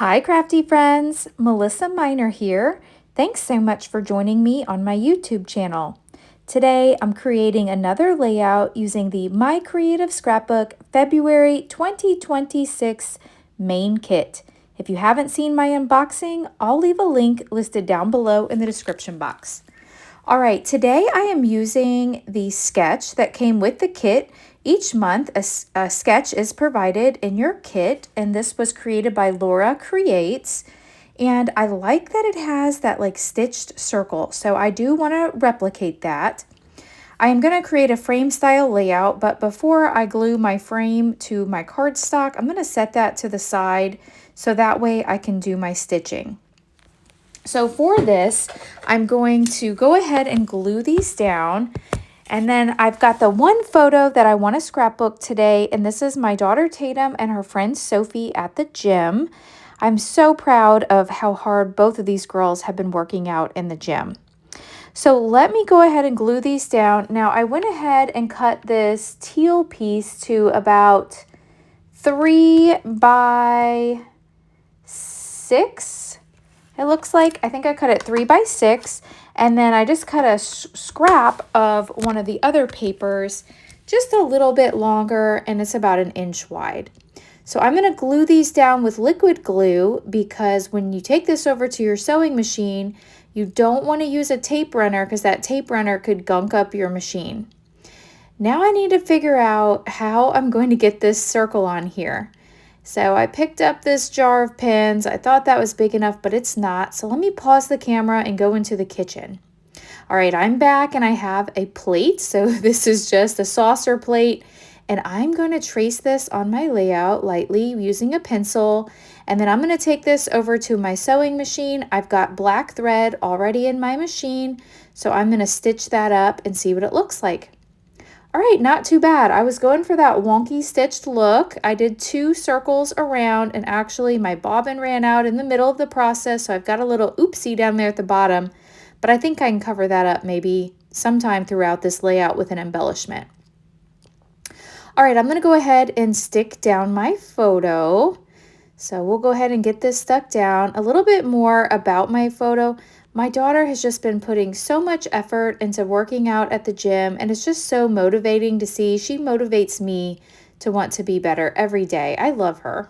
Hi, crafty friends. Melissa Minor here. Thanks so much for joining me on my YouTube channel. Today, I'm creating another layout using the My Creative Scrapbook February 2026 main kit. If you haven't seen my unboxing, I'll leave a link listed down below in the description box. All right, today I am using the sketch that came with the kit. Each month, a sketch is provided in your kit, and this was created by Laura Creates. And I like that it has that like stitched circle, so I do want to replicate that. I am going to create a frame style layout, but before I glue my frame to my cardstock, I'm going to set that to the side so that way I can do my stitching. So for this, I'm going to go ahead and glue these down. And then I've got the one photo that I want to scrapbook today, and this is my daughter Tatum and her friend Sophie at the gym. I'm so proud of how hard both of these girls have been working out in the gym. So let me go ahead and glue these down. Now I went ahead and cut this teal piece to about 3 by 6. It looks like, I think I cut it 3 by 6, and then I just cut a scrap of one of the other papers just a little bit longer, and it's about 1 inch wide. So I'm going to glue these down with liquid glue because when you take this over to your sewing machine, you don't want to use a tape runner because that tape runner could gunk up your machine. Now I need to figure out how I'm going to get this circle on here. So I picked up this jar of pins. I thought that was big enough, but it's not. So let me pause the camera and go into the kitchen. All right, I'm back and I have a plate. So this is just a saucer plate. And I'm going to trace this on my layout lightly using a pencil. And then I'm going to take this over to my sewing machine. I've got black thread already in my machine. So I'm going to stitch that up and see what it looks like. All right, not too bad. I was going for that wonky stitched look. I did 2 circles around, and actually my bobbin ran out in the middle of the process, so I've got a little oopsie down there at the bottom, but I think I can cover that up maybe sometime throughout this layout with an embellishment. All right, I'm gonna go ahead and stick down my photo. So we'll go ahead and get this stuck down. A little bit more about my photo. My daughter has just been putting so much effort into working out at the gym, and it's just so motivating to see. She motivates me to want to be better every day. I love her.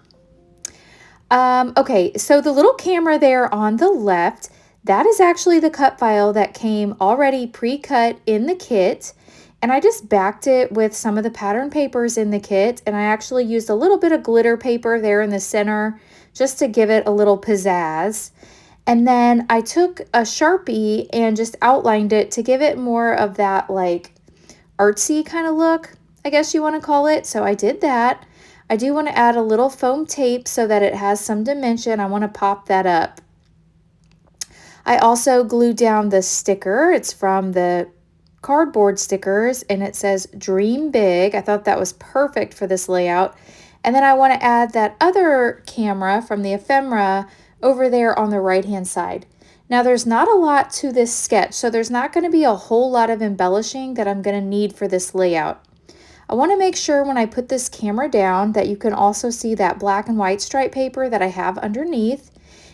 Okay, so the little camera there on the left, that is actually the cut file that came already pre-cut in the kit. And I just backed it with some of the pattern papers in the kit, and I actually used a little bit of glitter paper there in the center just to give it a little pizzazz. And then I took a Sharpie and just outlined it to give it more of that like artsy kind of look, I guess you want to call it. So I did that. I do want to add a little foam tape so that it has some dimension. I want to pop that up. I also glued down the sticker. It's from the cardboard stickers and it says Dream Big. I thought that was perfect for this layout. And then I want to add that other camera from the ephemera over there on the right hand side. Now there's not a lot to this sketch, so there's not going to be a whole lot of embellishing that I'm going to need for this layout. I want to make sure when I put this camera down that you can also see that black and white stripe paper that I have underneath.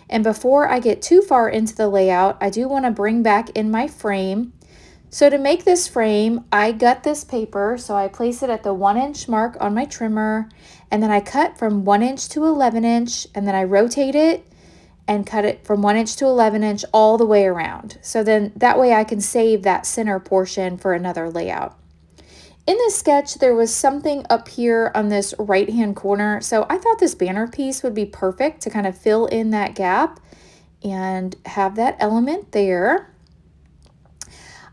And before I get too far into the layout, I do want to bring back in my frame. So to make this frame, I gut this paper, so I place it at the 1 inch mark on my trimmer, and then I cut from 1 inch to 11 inch, and then I rotate it and cut it from 1 inch to 11 inch all the way around. So then that way I can save that center portion for another layout. In this sketch, there was something up here on this right-hand corner, so I thought this banner piece would be perfect to kind of fill in that gap and have that element there.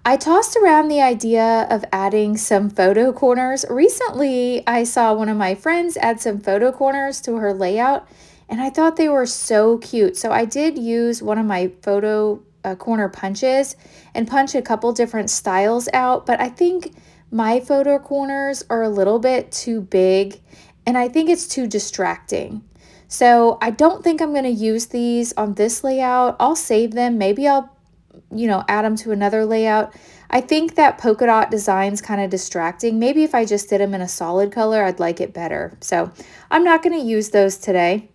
I tossed around the idea of adding some photo corners. Recently, I saw one of my friends add some photo corners to her layout, and I thought they were so cute. So I did use one of my photo corner punches and punch a couple different styles out, but I think my photo corners are a little bit too big, and I think it's too distracting. So I don't think I'm going to use these on this layout. I'll save them. Maybe I'll add them to another layout. I think that polka dot design's kind of distracting. Maybe if I just did them in a solid color, I'd like it better. So I'm not going to use those today.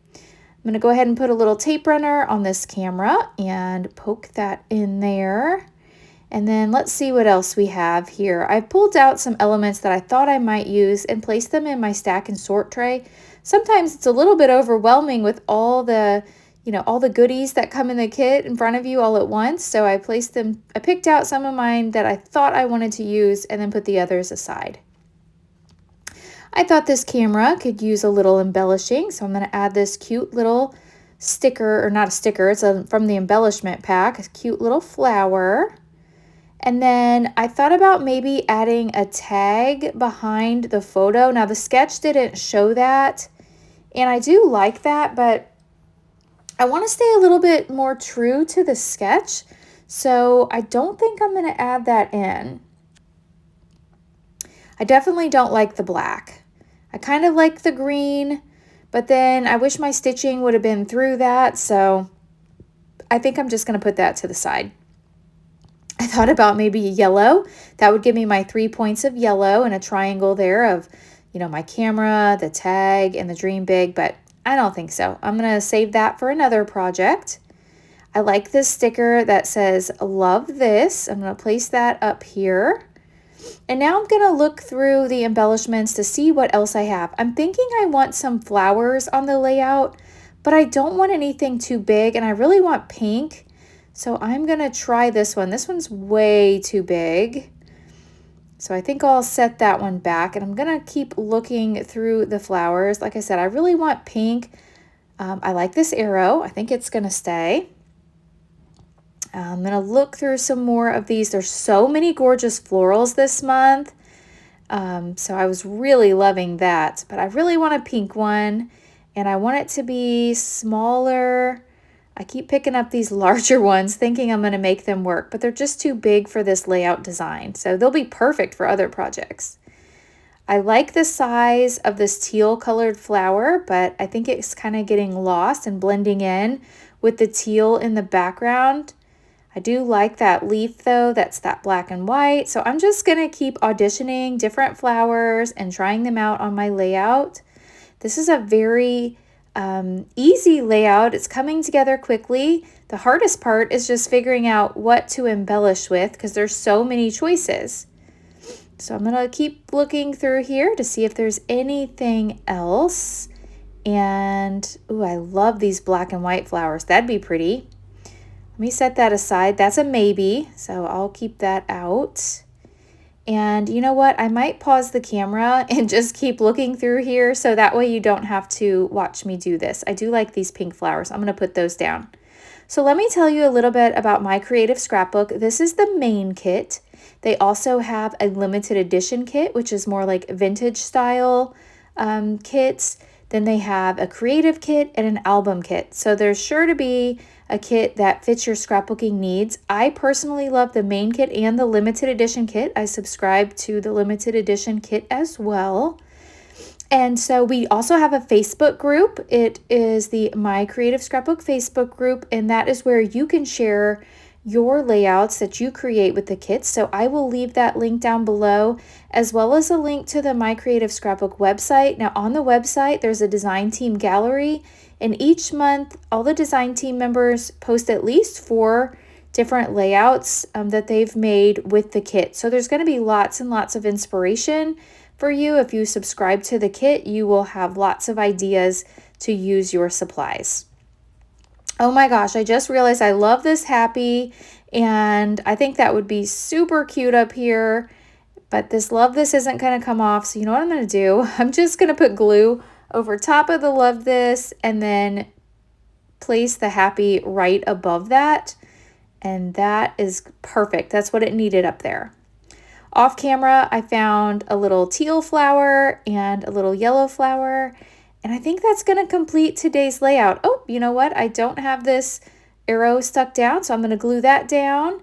I'm going to go ahead and put a little tape runner on this camera and poke that in there. And then let's see what else we have here. I pulled out some elements that I thought I might use and placed them in my stack and sort tray. Sometimes it's a little bit overwhelming with all the, all the goodies that come in the kit in front of you all at once. So I picked out some of mine that I thought I wanted to use and then put the others aside. I thought this camera could use a little embellishing, so I'm going to add this cute little sticker, or not a sticker, it's from the embellishment pack, a cute little flower. And then I thought about maybe adding a tag behind the photo. Now the sketch didn't show that, and I do like that, but I want to stay a little bit more true to the sketch, so I don't think I'm going to add that in. I definitely don't like the black. I kind of like the green, but then I wish my stitching would have been through that, so I think I'm just going to put that to the side. I thought about maybe yellow. That would give me my 3 points of yellow and a triangle there of, my camera, the tag, and the dream big, but I don't think so. I'm going to save that for another project. I like this sticker that says, "Love this." I'm going to place that up here. And now I'm going to look through the embellishments to see what else I have. I'm thinking I want some flowers on the layout, but I don't want anything too big, and I really want pink. So I'm going to try this one. This one's way too big. So I think I'll set that one back, and I'm going to keep looking through the flowers. Like I said, I really want pink. I like this arrow. I think it's going to stay. I'm going to look through some more of these. There's so many gorgeous florals this month. So I was really loving that. But I really want a pink one, and I want it to be smaller. I keep picking up these larger ones thinking I'm going to make them work, but they're just too big for this layout design. So they'll be perfect for other projects. I like the size of this teal colored flower, but I think it's kind of getting lost and blending in with the teal in the background. I do like that leaf though, that's that black and white. So I'm just going to keep auditioning different flowers and trying them out on my layout. This is a very easy layout. It's coming together quickly. The hardest part is just figuring out what to embellish with because there's so many choices. So I'm going to keep looking through here to see if there's anything else. And, ooh, I love these black and white flowers. That'd be pretty. Let me set that aside. That's a maybe, so I'll keep that out. And you know what? I might pause the camera and just keep looking through here so that way you don't have to watch me do this. I do like these pink flowers. I'm going to put those down. So let me tell you a little bit about My Creative Scrapbook. This is the main kit. They also have a limited edition kit, which is more like vintage style kits. Then they have a creative kit and an album kit. So there's sure to be a kit that fits your scrapbooking needs. I personally love the main kit and the limited edition kit. I subscribe to the limited edition kit as well. And so we also have a Facebook group. It is the My Creative Scrapbook Facebook group, and that is where you can share your layouts that you create with the kits. So I will leave that link down below, as well as a link to the My Creative Scrapbook website. Now on the website, there's a design team gallery, and each month all the design team members post at least 4 different layouts that they've made with the kit. So there's going to be lots and lots of inspiration for you. If you subscribe to the kit, you will have lots of ideas to use your supplies. Oh my gosh, I just realized I love this happy, and I think that would be super cute up here, but this love this isn't going to come off. So you know what I'm going to do? I'm just going to put glue over top of the love this and then place the happy right above that. And that is perfect. That's what it needed up there. Off camera, I found a little teal flower and a little yellow flower. And I think that's going to complete today's layout. Oh, you know what? I don't have this arrow stuck down, so I'm going to glue that down.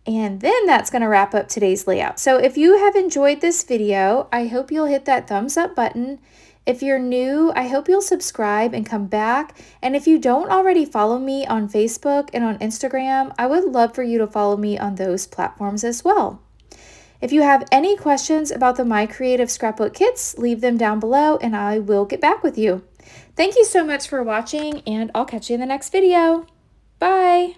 And then that's going to wrap up today's layout. So if you have enjoyed this video, I hope you'll hit that thumbs up button. If you're new, I hope you'll subscribe and come back. And if you don't already follow me on Facebook and on Instagram, I would love for you to follow me on those platforms as well. If you have any questions about the My Creative Scrapbook kits, leave them down below and I will get back with you. Thank you so much for watching, and I'll catch you in the next video. Bye!